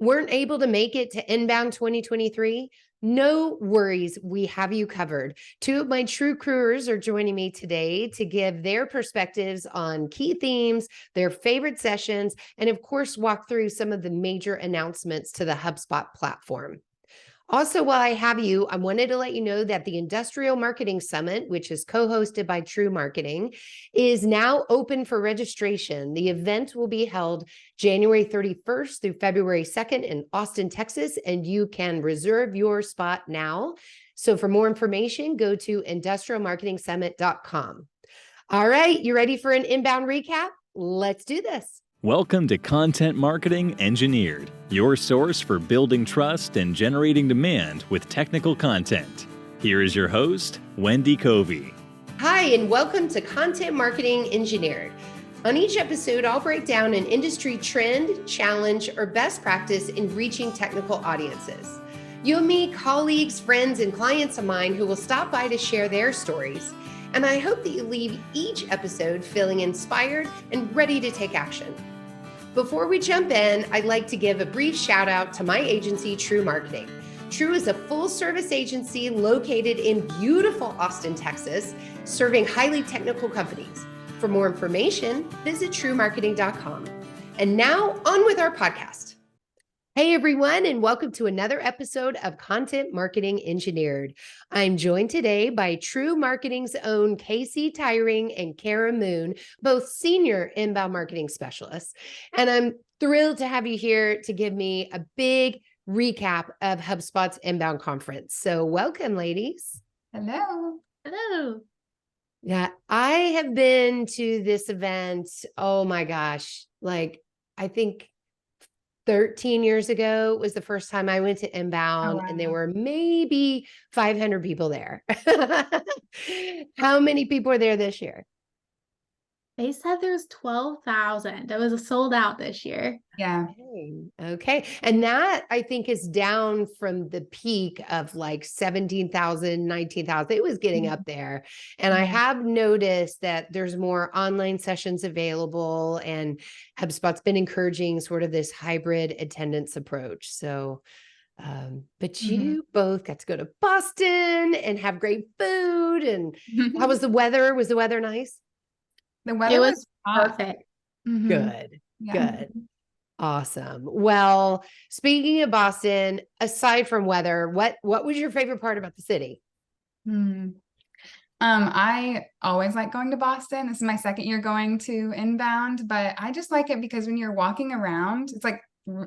weren't able to make it to Inbound 2023? No worries, we have you covered. Two of my true crewers are joining me today to give their perspectives on key themes, their favorite sessions, and of course, walk through some of the major announcements to the HubSpot platform. Also, while I have you, I wanted to let you know that the Industrial Marketing Summit, which is co-hosted by True Marketing, is now open for registration. The event will be held January 31st through February 2nd in Austin, Texas, and you can reserve your spot now. So for more information, go to industrialmarketingsummit.com. All right, you ready for an inbound recap? Let's do this. Welcome to Content Marketing Engineered, your source for building trust and generating demand with technical content. Here is your host, Wendy Covey. Hi, and welcome to Content Marketing Engineered. On each episode, I'll break down an industry trend, challenge, or best practice in reaching technical audiences. You'll meet colleagues, friends, and clients of mine who will stop by to share their stories. And I hope that you leave each episode feeling inspired and ready to take action. Before we jump in, I'd like to give a brief shout out to my agency, True Marketing. True is a full service agency located in beautiful Austin, Texas, serving highly technical companies. For more information, visit truemarketing.com. And now on with our podcast. Hey everyone, and welcome to another episode of Content Marketing Engineered. I'm joined today by True Marketing's own Kasey, Tyring, and Kara Moon, both senior inbound marketing specialists. And I'm thrilled to have you here to give me a big recap of HubSpot's inbound conference. So welcome, ladies. Hello. Hello. Yeah, I have been to this event, oh my gosh, I think 13 years ago was the first time I went to Inbound, and there were maybe 500 people there. How many people were there this year? They said there was 12,000. It was sold out this year. Yeah. Okay. And that I think is down from the peak of like 17,000, 19,000. It was getting up there. And I have noticed that there's more online sessions available, and HubSpot's been encouraging sort of this hybrid attendance approach. So, but you both got to go to Boston and have great food. And how was the weather? Was the weather nice? The weather was perfect. Good. Awesome. Well, speaking of Boston, aside from weather, what was your favorite part about the city? I always like going to Boston. This is my second year going to Inbound, but I just like it because when you're walking around, it's like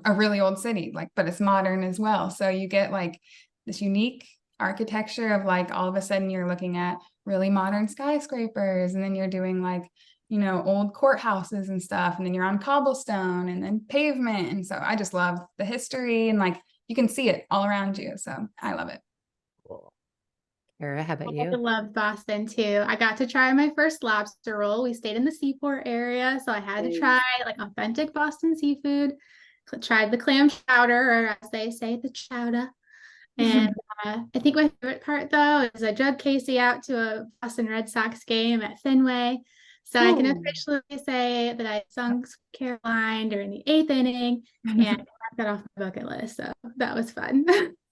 a really old city, but it's modern as well. So you get like this unique architecture of all of a sudden you're looking at really modern skyscrapers, and then you're doing old courthouses and stuff, and then you're on cobblestone and then pavement. And so I just love the history, and you can see it all around you. So I love it. Cool. Kara, how about you? I love Boston too. I got to try my first lobster roll. We stayed in the seaport area, so I had to try authentic Boston seafood. Tried the clam chowder, or as they say, the chowder. And I think my favorite part, though, is I drug Kasey out to a Boston Red Sox game at Fenway. So I can officially say that I sung Caroline during the 8th inning, and I got that off my bucket list. So that was fun.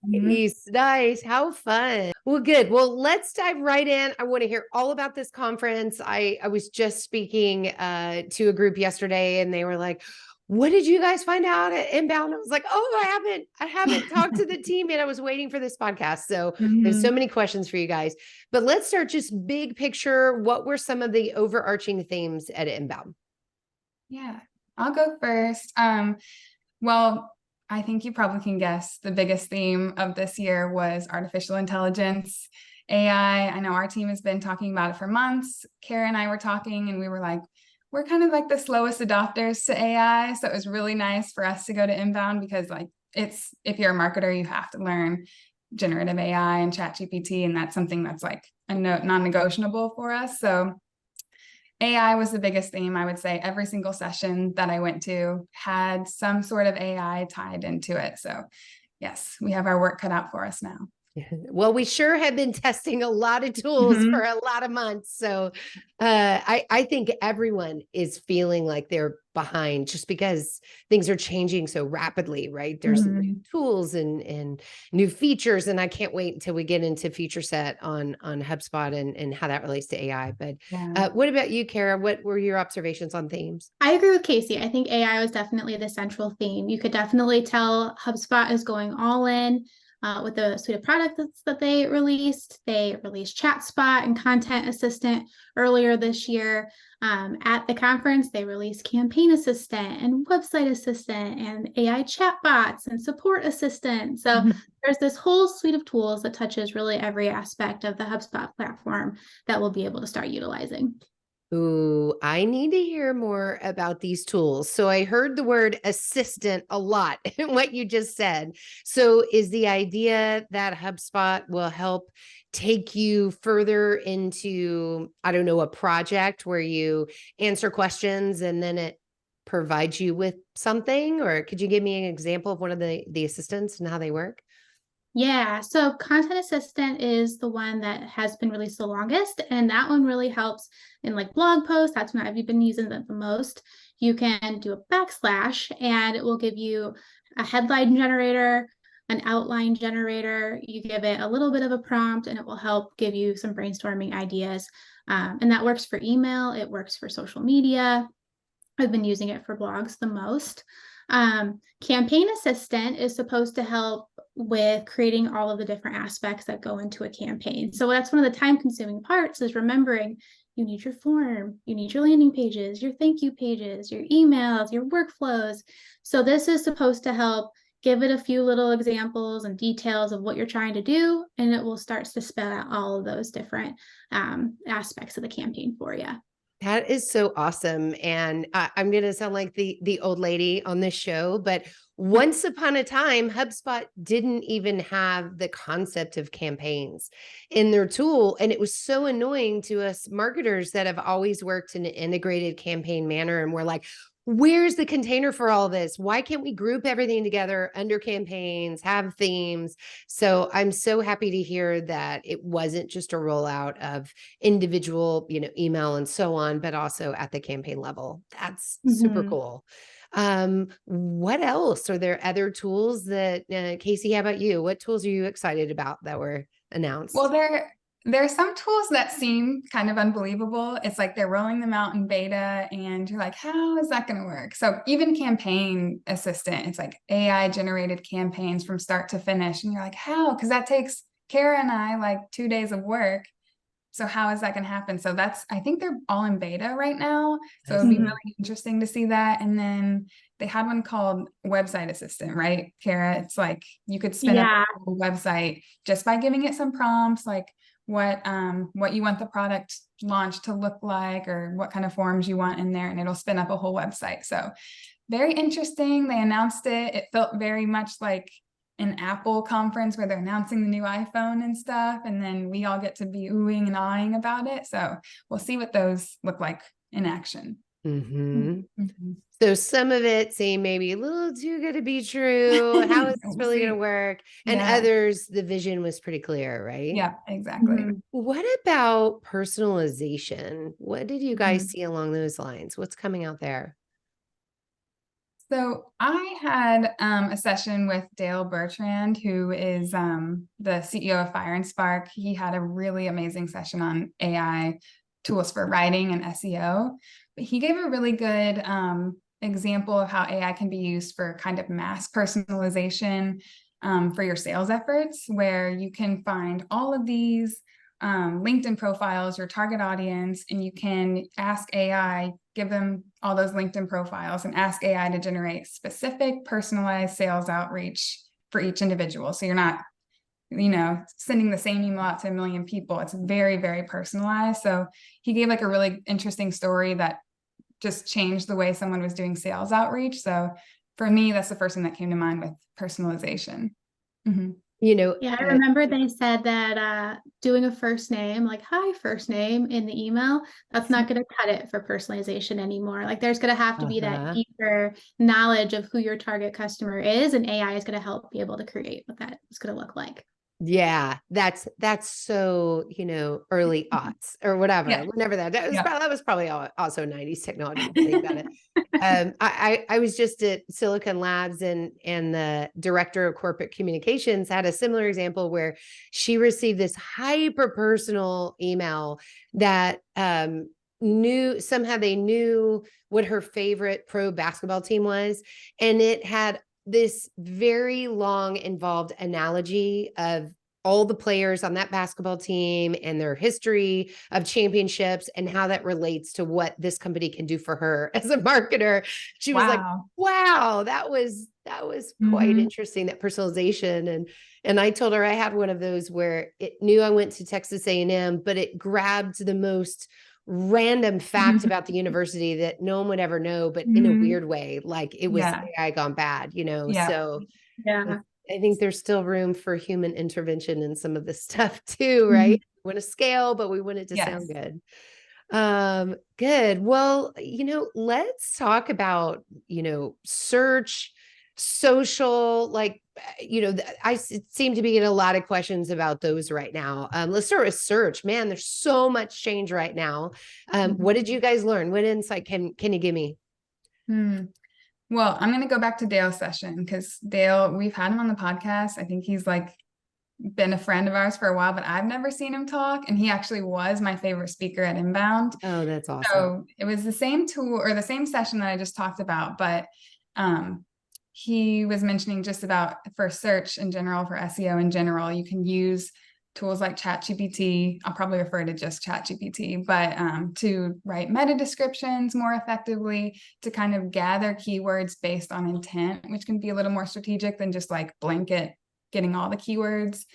Nice. How fun. Well, good. Well, let's dive right in. I want to hear all about this conference. I was just speaking to a group yesterday, and they were like, what did you guys find out at Inbound? I was like, I haven't talked to the team yet. I was waiting for this podcast. So there's so many questions for you guys, but let's start just big picture. What were some of the overarching themes at Inbound? Yeah, I'll go first. Well, I think you probably can guess the biggest theme of this year was artificial intelligence, AI. I know our team has been talking about it for months. Kara and I were talking, and we were like, we're kind of like the slowest adopters to AI. So it was really nice for us to go to Inbound, because if you're a marketer, you have to learn generative AI and ChatGPT. And that's something that's a non-negotiable for us. So AI was the biggest theme. I would say every single session that I went to had some sort of AI tied into it. So yes, we have our work cut out for us now. Well, we sure have been testing a lot of tools for a lot of months. So I think everyone is feeling like they're behind just because things are changing so rapidly, right? There's new tools and new features, and I can't wait until we get into feature set on HubSpot and how that relates to AI. But what about you, Kara? What were your observations on themes? I agree with Kasey. I think AI was definitely the central theme. You could definitely tell HubSpot is going all in with the suite of products that they released. They released ChatSpot and Content Assistant earlier this year. At the conference, they released Campaign Assistant and Website Assistant and AI chatbots and Support Assistant. So there's this whole suite of tools that touches really every aspect of the HubSpot platform that we'll be able to start utilizing. Ooh, I need to hear more about these tools. So I heard the word assistant a lot in what you just said. So is the idea that HubSpot will help take you further into, I don't know, a project where you answer questions and then it provides you with something? Or could you give me an example of one of the assistants and how they work? Yeah, so Content Assistant is the one that has been released the longest, and that one really helps in like blog posts. That's when I've been using that the most. You can do a backslash, and it will give you a headline generator, an outline generator. You give it a little bit of a prompt, and it will help give you some brainstorming ideas. And that works for email. It works for social media. I've been using it for blogs the most. Campaign Assistant is supposed to help with creating all of the different aspects that go into a campaign. So that's one of the time-consuming parts is remembering you need your form, you need your landing pages, your thank you pages, your emails, your workflows. So this is supposed to help give it a few little examples and details of what you're trying to do, and it will start to spell out all of those different aspects of the campaign for you. That is so awesome. And I'm going to sound like the old lady on this show, but once upon a time, HubSpot didn't even have the concept of campaigns in their tool. And it was so annoying to us marketers that have always worked in an integrated campaign manner. And we're like, where's the container for all this? Why can't we group everything together under campaigns, have themes? So I'm so happy to hear that it wasn't just a rollout of individual, email and so on, but also at the campaign level. That's super cool. What else? Are there other tools that, Kasey, how about you? What tools are you excited about that were announced? Well, there are some tools that seem kind of unbelievable. It's like they're rolling them out in beta and you're like, how is that going to work? So even Campaign Assistant, it's like AI generated campaigns from start to finish. And you're like, how? Because that takes Kara and I like 2 days of work. So how is that going to happen? So I think they're all in beta right now. So it'd be really interesting to see that. And then they had one called Website Assistant, right, Kara? It's like you could spin up a whole website just by giving it some prompts, like what you want the product launch to look like, or what kind of forms you want in there, and it'll spin up a whole website. So very interesting. They announced it. It felt very much like an Apple conference where they're announcing the new iPhone and stuff, and then we all get to be oohing and ahhing about it. So we'll see what those look like in action. So some of it seemed maybe a little too good to be true. How is this really going to work? And others, the vision was pretty clear, right? Yeah, exactly. What about personalization? What did you guys see along those lines? What's coming out there? So I had a session with Dale Bertrand, who is the CEO of Fire and Spark. He had a really amazing session on AI tools for writing and SEO. But he gave a really good example of how AI can be used for kind of mass personalization for your sales efforts, where you can find all of these LinkedIn profiles, your target audience, and you can ask AI, give them all those LinkedIn profiles and ask AI to generate specific personalized sales outreach for each individual. So you're not, sending the same email out to 1 million people. It's very, very personalized. So he gave like a really interesting story that just changed the way someone was doing sales outreach. So for me, that's the first thing that came to mind with personalization. I remember they said that doing a first name, like hi first name in the email, that's not going to cut it for personalization anymore. Like there's going to have to be that deeper knowledge of who your target customer is, and AI is going to help be able to create what that is going to look like. Yeah, that's so, early aughts or whatever, Yeah. whenever that was. Yeah. That was probably also 90s technology. If you think about it. I was just at Silicon Labs, and the director of corporate communications had a similar example where she received this hyper personal email that they knew what her favorite pro basketball team was, and it had this very long involved analogy of all the players on that basketball team and their history of championships and how that relates to what this company can do for her as a marketer. She was like, Wow. wow, that was quite interesting, that personalization. And I told her I had one of those where it knew I went to Texas A&M, but it grabbed the most random fact about the university that no one would ever know, but in a weird way, like it was AI gone bad, Yeah. So Yeah. I think there's still room for human intervention in some of this stuff too, right? We want to scale, but we want it to sound good. Good. Well, let's talk about, search, social, like, I seem to be getting a lot of questions about those right now. Let's start with search. Man, there's so much change right now. What did you guys learn? What insight can you give me? Well, I'm going to go back to Dale's session, because Dale, we've had him on the podcast. I think he's like been a friend of ours for a while, but I've never seen him talk. And he actually was my favorite speaker at INBOUND. Oh, that's awesome. So it was the same tool or the same session that I just talked about, but he was mentioning just about for search in general, for SEO in general, you can use tools like ChatGPT. I'll probably refer to just ChatGPT, but to write meta descriptions more effectively, to kind of gather keywords based on intent, which can be a little more strategic than just like blanket getting all the keywords.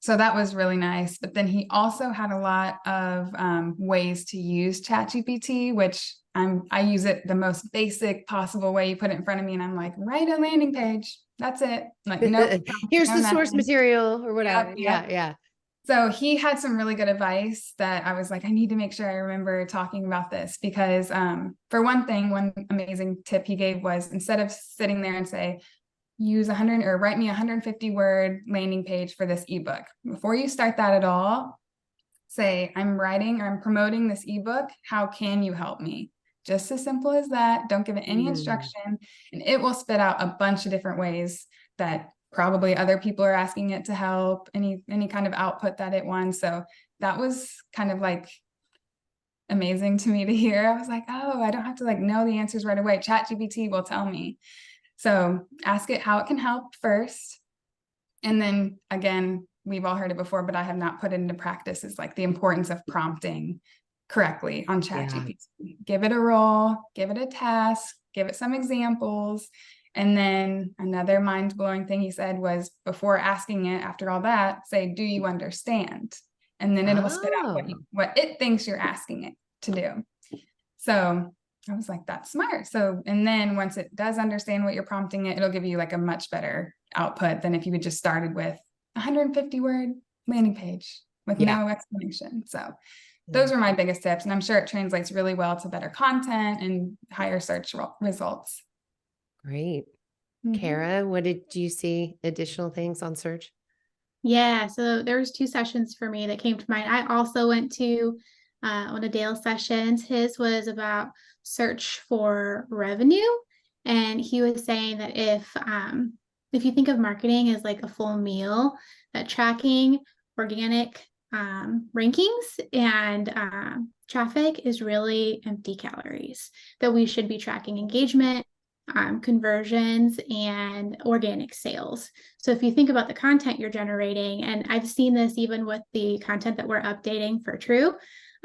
So that was really nice. But then he also had a lot of ways to use ChatGPT, which I use it the most basic possible way. You put it in front of me and I'm like, write a landing page. That's it. Like, nope. Here's the source material or whatever. Yep. Yeah. So he had some really good advice that I was like, I need to make sure I remember talking about this, because for one thing, one amazing tip he gave was, instead of sitting there and say, use 100 or write me 150 word landing page for this ebook, before you start that at all, say, I'm writing or I'm promoting this ebook. How can you help me? Just as simple as that. Don't give it any instruction, and it will spit out a bunch of different ways that probably other people are asking it to help, any kind of output that it wants. So that was kind of like amazing to me to hear. I was like, oh, I don't have to like know the answers right away. ChatGPT will tell me. So ask it how it can help first. And then again, we've all heard it before, but I have not put it into practice, is like the importance of prompting correctly on ChatGPT. Give it a role, give it a task, give it some examples. And then another mind-blowing thing he said was, before asking it, after all that, say, do you understand? And then it will spit out what it thinks you're asking it to do. So I was like, that's smart. So, and then once it does understand what you're prompting it, it'll give you like a much better output than if you had just started with 150 word landing page with no explanation. So those were my biggest tips. And I'm sure it translates really well to better content and higher search results. Great. Kara, what did you see additional things on search? Yeah, so there was 2 sessions for me that came to mind. I also went to one of Dale's sessions. His was about search for revenue. And he was saying that if you think of marketing as like a full meal, that tracking organic rankings and traffic is really empty calories, that we should be tracking engagement, conversions, and organic sales. So if you think about the content you're generating, and I've seen this even with the content that we're updating for True,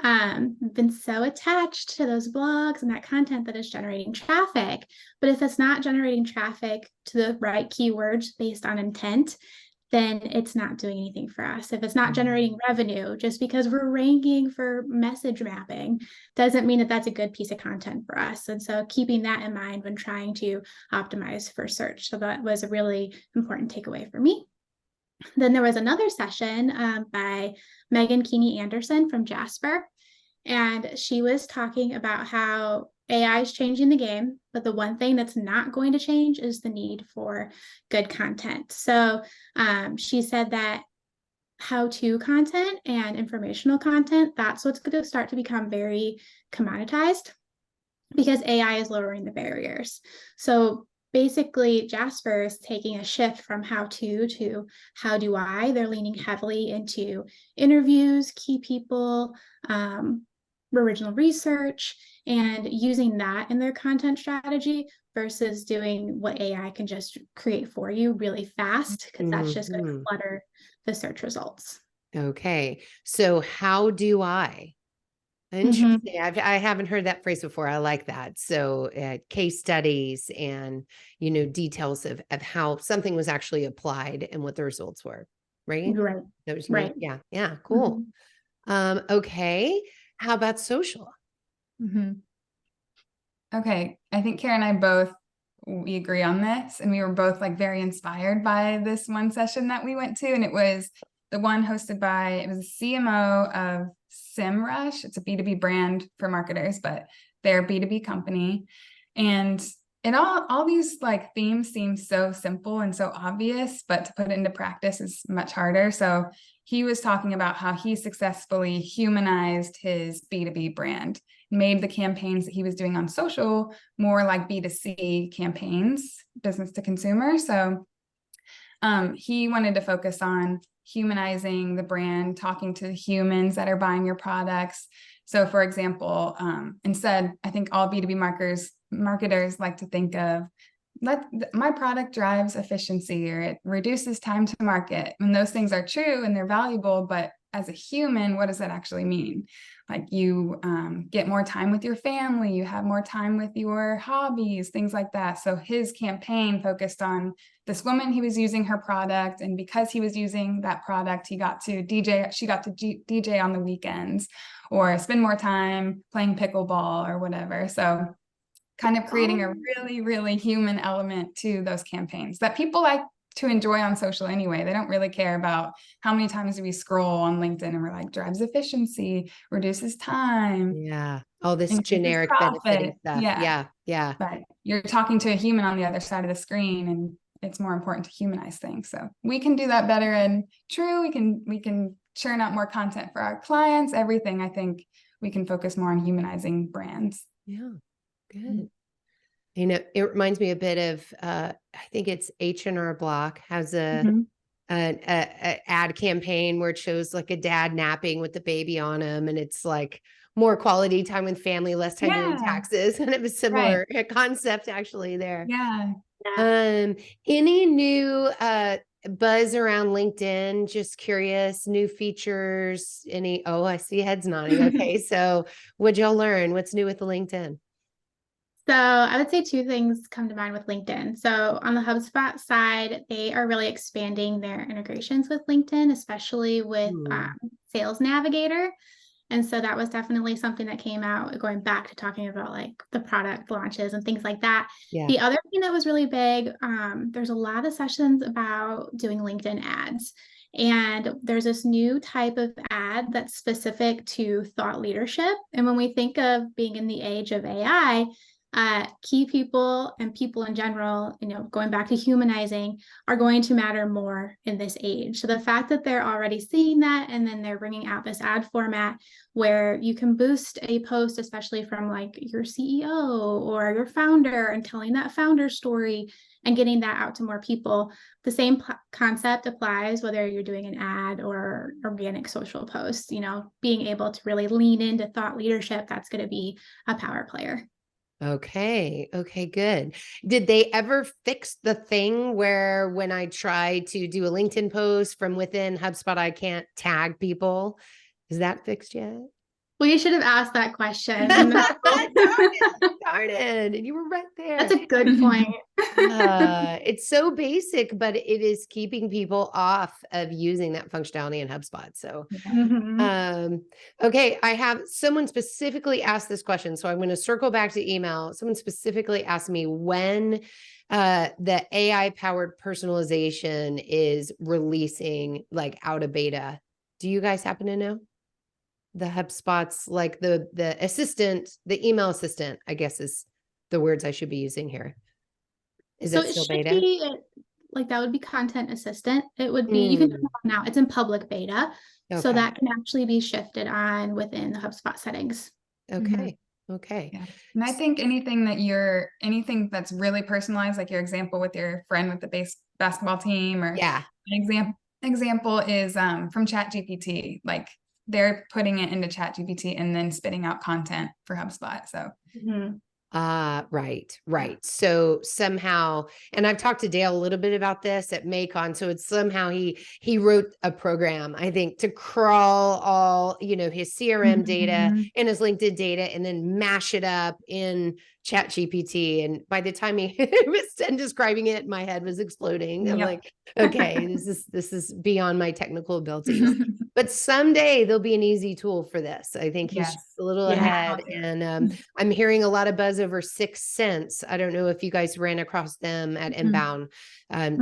been so attached to those blogs and that content that is generating traffic. But if it's not generating traffic to the right keywords based on intent, then it's not doing anything for us. If it's not generating revenue, just because we're ranking for message mapping, doesn't mean that that's a good piece of content for us. And so keeping that in mind when trying to optimize for search. So that was a really important takeaway for me. Then there was another session by Megan Keeney Anderson from Jasper. And she was talking about how AI is changing the game, but the one thing that's not going to change is the need for good content. So she said that how-to content and informational content, that's what's going to start to become very commoditized because AI is lowering the barriers. So basically, Jasper is taking a shift from how-to how do I. They're leaning heavily into interviews, key people, original research, and using that in their content strategy versus doing what AI can just create for you really fast, because that's just going to clutter the search results. Okay. So how do I? Interesting. I haven't heard that phrase before. I like that. So case studies and, details of how something was actually applied and what the results were. Right. Right. That was Right. Yeah. Yeah. Cool. Okay. How about social? Okay. I think Kara and I we agree on this, and we were both like very inspired by this one session that we went to, and it was the one hosted by, it was the CMO of SEMrush. It's a B2B brand for marketers, but they're a B2B company. And all these like themes seem so simple and so obvious, but to put it into practice is much harder. So he was talking about how he successfully humanized his B2B brand, made the campaigns that he was doing on social more like B2C campaigns, business to consumer. So he wanted to focus on humanizing the brand, talking to the humans that are buying your products. So for example, instead, I think all B2B marketers like to think of, my product drives efficiency, or it reduces time to market. And those things are true and they're valuable, but as a human, what does that actually mean? Like you get more time with your family, you have more time with your hobbies, things like that. So his campaign focused on this woman, he was using her product, and because he was using that product, she got to DJ on the weekends or spend more time playing pickleball or whatever. So kind of creating a really, really human element to those campaigns that people like to enjoy on social anyway. They don't really care about how many times do we scroll on LinkedIn and we're like, drives efficiency, reduces time. Yeah. All this generic benefiting stuff. Yeah. But you're talking to a human on the other side of the screen, and it's more important to humanize things. So we can do that better. And true, we can churn out more content for our clients, everything. I think we can focus more on humanizing brands. Yeah. Good. It reminds me a bit of, I think it's H&R Block has an ad campaign where it shows like a dad napping with the baby on him, and it's like more quality time with family, less time doing taxes. And it was similar concept actually there. Yeah. Any new buzz around LinkedIn? Just curious, new features, I see heads nodding. Okay. So what'd y'all learn? What's new with the LinkedIn? So I would say two things come to mind with LinkedIn. So on the HubSpot side, they are really expanding their integrations with LinkedIn, especially with Sales Navigator. And so that was definitely something that came out, going back to talking about like the product launches and things like that. Yeah. The other thing that was really big, there's a lot of sessions about doing LinkedIn ads. And there's this new type of ad that's specific to thought leadership. And when we think of being in the age of AI, key people and people in general, going back to humanizing, are going to matter more in this age. So the fact that they're already seeing that, and then they're bringing out this ad format where you can boost a post, especially from like your CEO or your founder, and telling that founder story and getting that out to more people. The same concept applies whether you're doing an ad or organic social posts. Being able to really lean into thought leadership, that's going to be a power player. Okay, good. Did they ever fix the thing where when I try to do a LinkedIn post from within HubSpot, I can't tag people? Is that fixed yet? Well, you should have asked that question. Darn it. And you were right there. That's a good point. It's so basic, but it is keeping people off of using that functionality in HubSpot. So, okay, I have someone specifically asked this question. So I'm going to circle back to email. Someone specifically asked me when the AI powered personalization is releasing like out of beta. Do you guys happen to know? the HubSpot's, like the assistant, the email assistant, I guess is the words I should be using here. Is So that it still should beta? be like that would be content assistant. It would be, you can turn it on now. It's in public beta. So Okay. that can actually be shifted on within the HubSpot settings. Okay. Okay. Yeah. And I think anything that's really personalized, like your example with your friend with the basketball team, or Yeah. an example is from ChatGPT. Like they're putting it into ChatGPT and then spitting out content for HubSpot. So Right. So somehow, and I've talked to Dale a little bit about this at Macon. So it's somehow he wrote a program, I think, to crawl all, his CRM data and his LinkedIn data and then mash it up in ChatGPT. And by the time he was done describing it, my head was exploding. I'm like, okay, this is beyond my technical abilities. But someday there'll be an easy tool for this. I think he's just a little ahead. And I'm hearing a lot of buzz over 6 Sense. I don't know if you guys ran across them at INBOUND,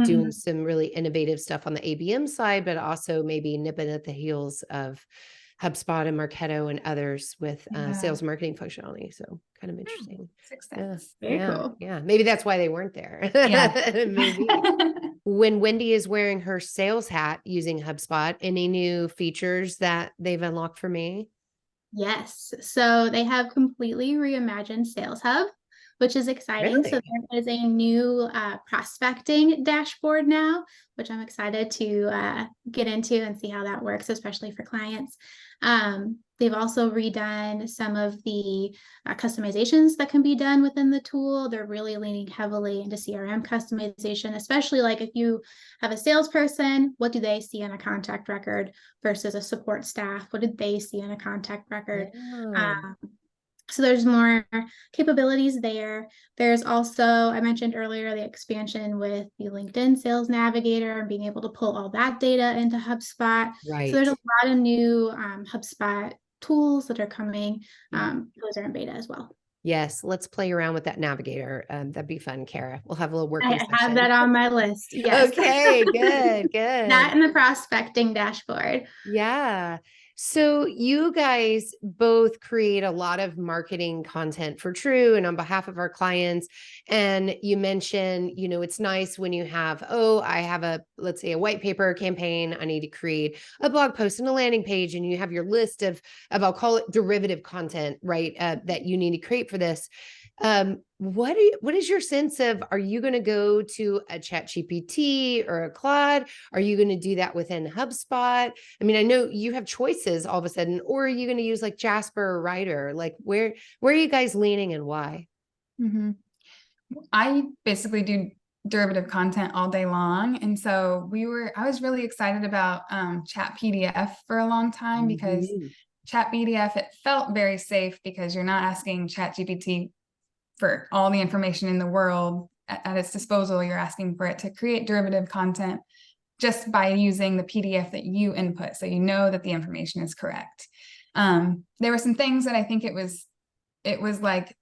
doing some really innovative stuff on the ABM side, but also maybe nipping at the heels of HubSpot and Marketo and others with sales marketing functionality. So kind of interesting. 6 Sense. Very cool. Yeah. Maybe that's why they weren't there. Maybe. When Wendy is wearing her sales hat using HubSpot, any new features that they've unlocked for me? Yes. So they have completely reimagined Sales Hub, which is exciting. Really? So there is a new prospecting dashboard now, which I'm excited to get into and see how that works, especially for clients. They've also redone some of the customizations that can be done within the tool. They're really leaning heavily into CRM customization, especially like if you have a salesperson, what do they see in a contact record versus a support staff? What did they see in a contact record? So there's more capabilities there. There's also, I mentioned earlier, the expansion with the LinkedIn Sales Navigator and being able to pull all that data into HubSpot. Right. So there's a lot of new HubSpot tools that are coming. Those are in beta as well. Yes, let's play around with that navigator. That'd be fun, Kara. We'll have a little working I have that on my list. Yes. Okay, good. That and the prospecting dashboard. Yeah. So you guys both create a lot of marketing content for True and on behalf of our clients. And you mentioned, it's nice when you have, I have let's say a white paper campaign. I need to create a blog post and a landing page. And you have your list of I'll call it derivative content, right? That you need to create for this. What is your sense of, are you going to go to a ChatGPT or a Claude? Are you going to do that within HubSpot? I mean, I know you have choices all of a sudden, or are you going to use like Jasper or Writer? Like where are you guys leaning and why? I basically do derivative content all day long. And so I was really excited about Chat PDF for a long time because Chat PDF, it felt very safe because you're not asking ChatGPT for all the information in the world at its disposal. You're asking for it to create derivative content just by using the PDF that you input. So you know that the information is correct. There were some things that I think it was like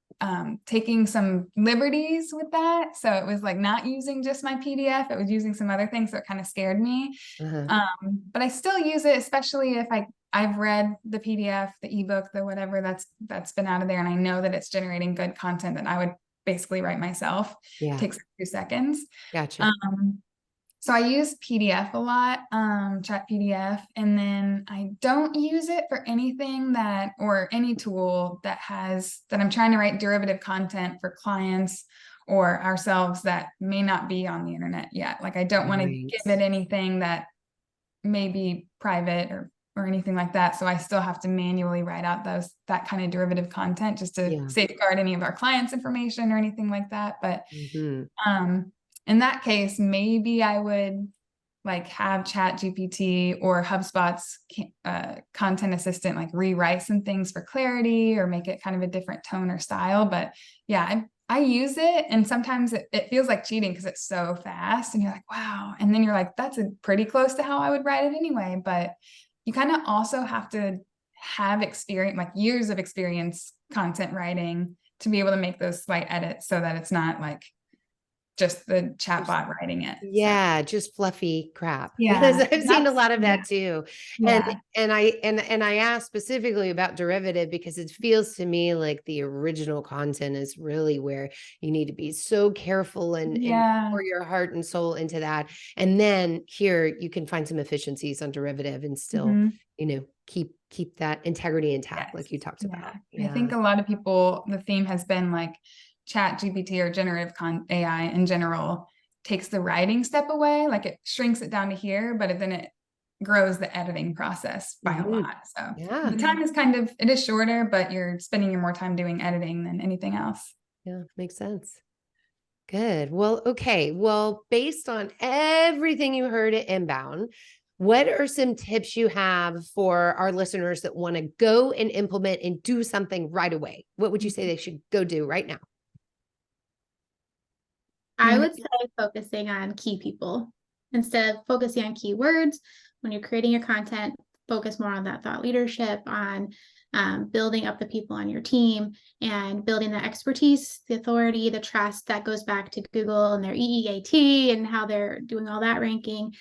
taking some liberties with that. So it was like not using just my PDF, it was using some other things. So it kind of scared me. But I still use it, especially if I've read the PDF, the ebook, the whatever that's been out of there. And I know that it's generating good content that I would basically write myself. Yeah. It takes 2 seconds. Gotcha. So I use PDF a lot, Chat PDF, and then I don't use it for anything or any tool that I'm trying to write derivative content for clients or ourselves that may not be on the internet yet. Like I don't want to give it anything that may be private or anything like that. So I still have to manually write out that kind of derivative content just to safeguard any of our clients' information or anything like that. But in that case, maybe I would like have ChatGPT or HubSpot's content assistant like rewrite some things for clarity or make it kind of a different tone or style. But yeah, I use it, and sometimes it feels like cheating because it's so fast and you're like, wow. And then you're like, that's pretty close to how I would write it anyway. But you kind of also have to have experience, like years of experience content writing, to be able to make those slight edits so that it's not like just the chatbot writing it. Yeah, just fluffy crap. Yeah, I've seen a lot of that too. Yeah. And I asked specifically about derivative because it feels to me like the original content is really where you need to be so careful and pour your heart and soul into that. And then here you can find some efficiencies on derivative and still, you know, keep that integrity intact, like you talked about. I think a lot of people, the theme has been like Chat GPT or generative AI in general takes the writing step away, like it shrinks it down to here, but then it grows the editing process by a lot. So the time is it is shorter, but you're spending your more time doing editing than anything else. Yeah, makes sense. Good. Well, okay. Well, based on everything you heard at Inbound, what are some tips you have for our listeners that want to go and implement and do something right away? What would you say they should go do right now? I would say focusing on key people instead of focusing on keywords. When you're creating your content, focus more on that thought leadership, on building up the people on your team and building the expertise, the authority, the trust that goes back to Google and their EEAT and how they're doing all that ranking.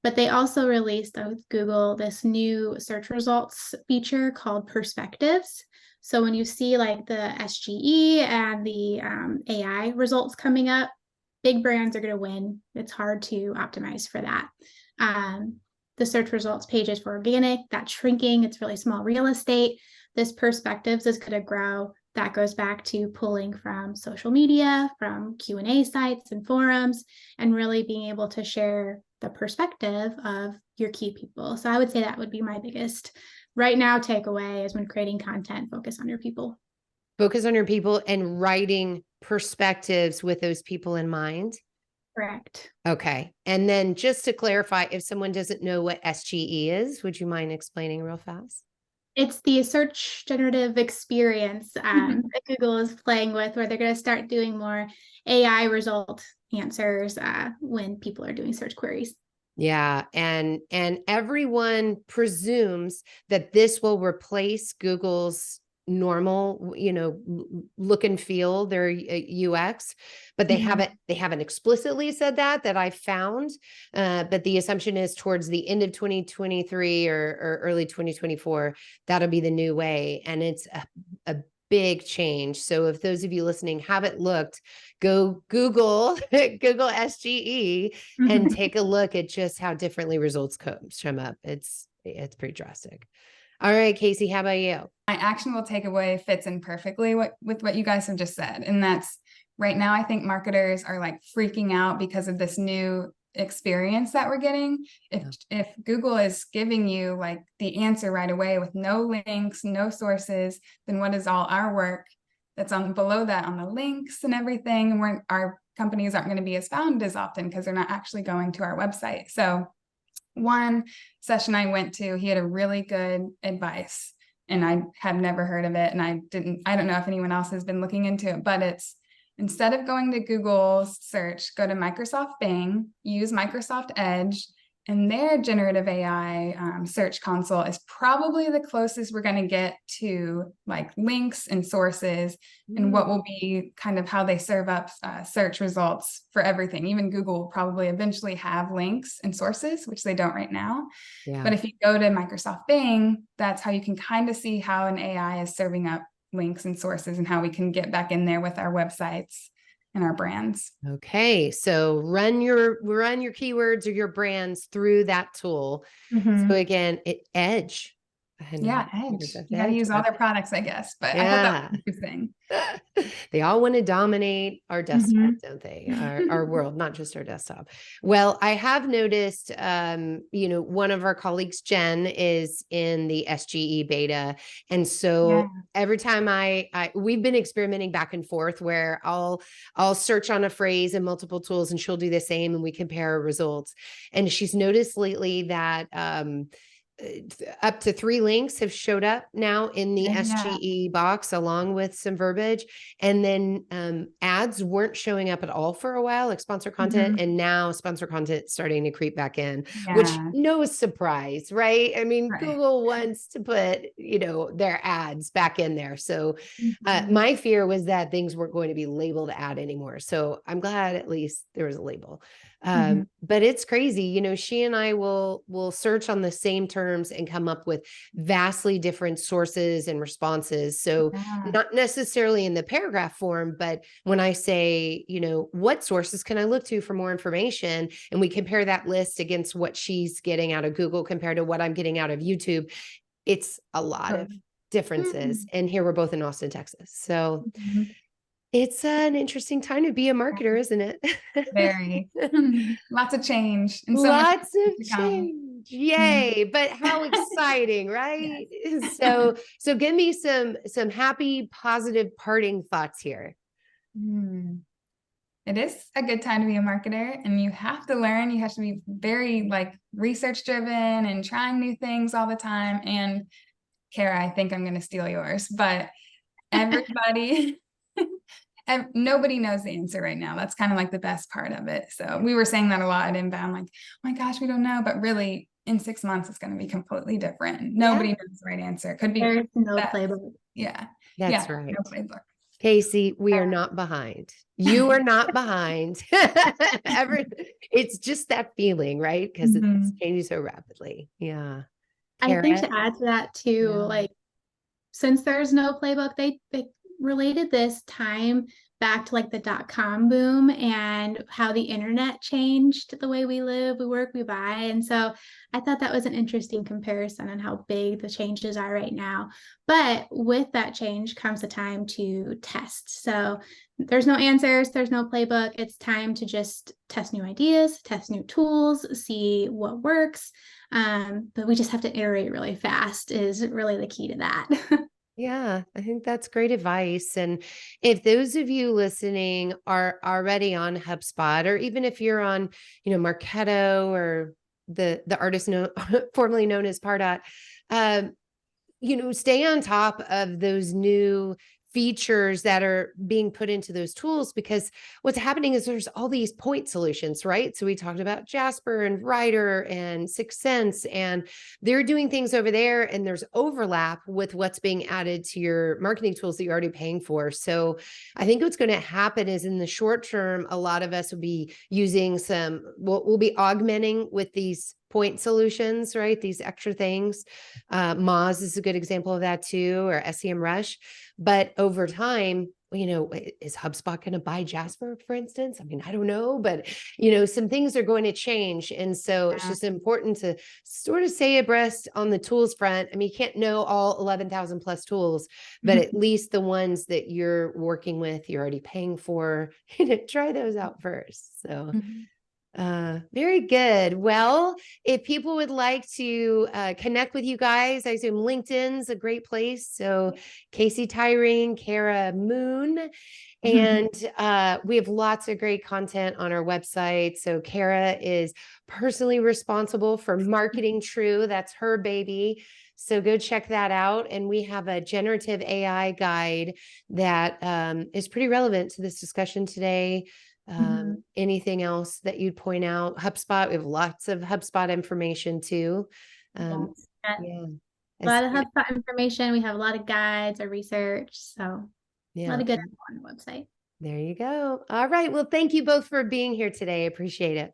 But they also released with Google this new search results feature called Perspectives. So when you see like the SGE and the AI results coming up, big brands are going to win. It's hard to optimize for that. The search results pages for organic, that's shrinking. It's really small real estate. This Perspectives is going to grow. That goes back to pulling from social media, from Q&A sites and forums, and really being able to share the perspective of your key people. So I would say that would be my biggest right now takeaway is when creating content, focus on your people. Focus on your people and writing perspectives with those people in mind. Correct. Okay. And then just to clarify, if someone doesn't know what SGE is, would you mind explaining real fast? It's the search generative experience that Google is playing with, where they're going to start doing more AI result answers when people are doing search queries. Yeah. And everyone presumes that this will replace Google's normal, you know, look and feel, their UX, but they haven't explicitly said that I found. But the assumption is towards the end of 2023 or early 2024, that'll be the new way. And it's a big change. So if those of you listening haven't looked, go Google SGE and take a look at just how differently results come up. It's pretty drastic. All right, Kasey, how about you? My actionable takeaway fits in perfectly with what you guys have just said. And that's right now, I think marketers are like freaking out because of this new experience that we're getting. If Google is giving you like the answer right away with no links, no sources, then what is all our work that's on below that on the links and everything? And our companies aren't going to be as found as often because they're not actually going to our website. So one session I went to, he had a really good advice and I had never heard of it. And I don't know if anyone else has been looking into it, but it's instead of going to Google search, go to Microsoft Bing, use Microsoft Edge, and their generative AI search console is probably the closest we're going to get to like links and sources and what will be kind of how they serve up search results for everything. Even Google will probably eventually have links and sources, which they don't right now. Yeah. But if you go to Microsoft Bing, that's how you can kind of see how an AI is serving up links and sources and how we can get back in there with our websites and our brands. Okay. So run your keywords or your brands through that tool. So again, Edge. Edge. You got to use all their products, I guess, but I thought that was interesting. They all want to dominate our desktop, don't they? Our world, not just our desktop. Well, I have noticed, one of our colleagues, Jen, is in the SGE beta. And so every time we've been experimenting back and forth where I'll search on a phrase in multiple tools and she'll do the same and we compare our results. And she's noticed lately that, up to 3 links have showed up now in the Yeah. SGE box, along with some verbiage. And then ads weren't showing up at all for a while, like sponsor content. And now sponsor content starting to creep back in, which Yeah. no surprise, right? I mean, Right. Google wants to put, their ads back in there. So Mhm. my fear was that things weren't going to be labeled ad anymore. So I'm glad at least there was a label. But it's crazy, she and I will search on the same terms and come up with vastly different sources and responses. So Yeah. not necessarily in the paragraph form, but when I say, what sources can I look to for more information? And we compare that list against what she's getting out of Google compared to what I'm getting out of YouTube. It's a lot of differences. And here we're both in Austin, Texas. So it's an interesting time to be a marketer, isn't it? Very. Lots of change. And so much Lots of to come. change. Yay. But how exciting, right? So give me some happy, positive parting thoughts here. It is a good time to be a marketer, and you have to learn. You have to be very research driven and trying new things all the time. And Kara, I think I'm going to steal yours, but everybody, and nobody knows the answer right now. That's kind of like the best part of it. So we were saying that a lot at Inbound, like, oh my gosh, we don't know, but really in 6 months, it's going to be completely different. Nobody knows the right answer. It could be. There's no playbook. Yeah. That's right. No playbook. Kasey, we are not behind. You are not behind. It's just that feeling, right? Because it's changing so rapidly. Yeah. I think to add to that too, since there's no playbook, they related this time back to the .com boom and how the internet changed the way we live, we work, we buy. And so I thought that was an interesting comparison on how big the changes are right now. But with that change comes a time to test. So there's no answers, there's no playbook. It's time to just test new ideas, test new tools, see what works. But we just have to iterate really fast is really the key to that. Yeah, I think that's great advice. And if those of you listening are already on HubSpot, or even if you're on, Marketo or the artist formerly known as Pardot, stay on top of those new features that are being put into those tools, because what's happening is there's all these point solutions, right? So we talked about Jasper and Writer and 6 Sense, and they're doing things over there, and there's overlap with what's being added to your marketing tools that you're already paying for. So I think what's going to happen is in the short term, a lot of us will be using we'll be augmenting with these point solutions, right? These extra things. Moz is a good example of that too, or SEMrush. But over time, is HubSpot going to buy Jasper, for instance? I mean, I don't know, but some things are going to change. And so it's just important to sort of stay abreast on the tools front. I mean, you can't know all 11,000 plus tools, but at least the ones that you're working with, you're already paying for, try those out first. So very good. Well, if people would like to connect with you guys, I assume LinkedIn's a great place. So Kasey Tyring, Kara Moon, and we have lots of great content on our website. So Kara is personally responsible for Marketing True. That's her baby. So go check that out. And we have a generative AI guide that is pretty relevant to this discussion today. Anything else that you'd point out? HubSpot, we have lots of HubSpot information too. A lot of HubSpot information. We have a lot of guides or research. So a lot of good info on the website. There you go. All right. Well, thank you both for being here today. Appreciate it.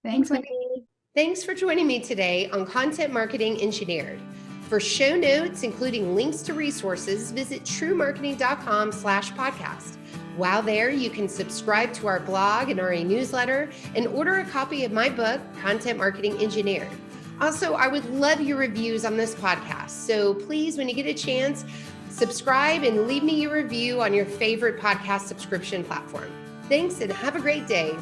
Thanks, Wendy. Thanks for joining me today on Content Marketing Engineered. For show notes, including links to resources, visit truemarketing.com/podcast. While there, you can subscribe to our blog and our newsletter and order a copy of my book, Content Marketing Engineered. Also, I would love your reviews on this podcast. So please, when you get a chance, subscribe and leave me your review on your favorite podcast subscription platform. Thanks and have a great day.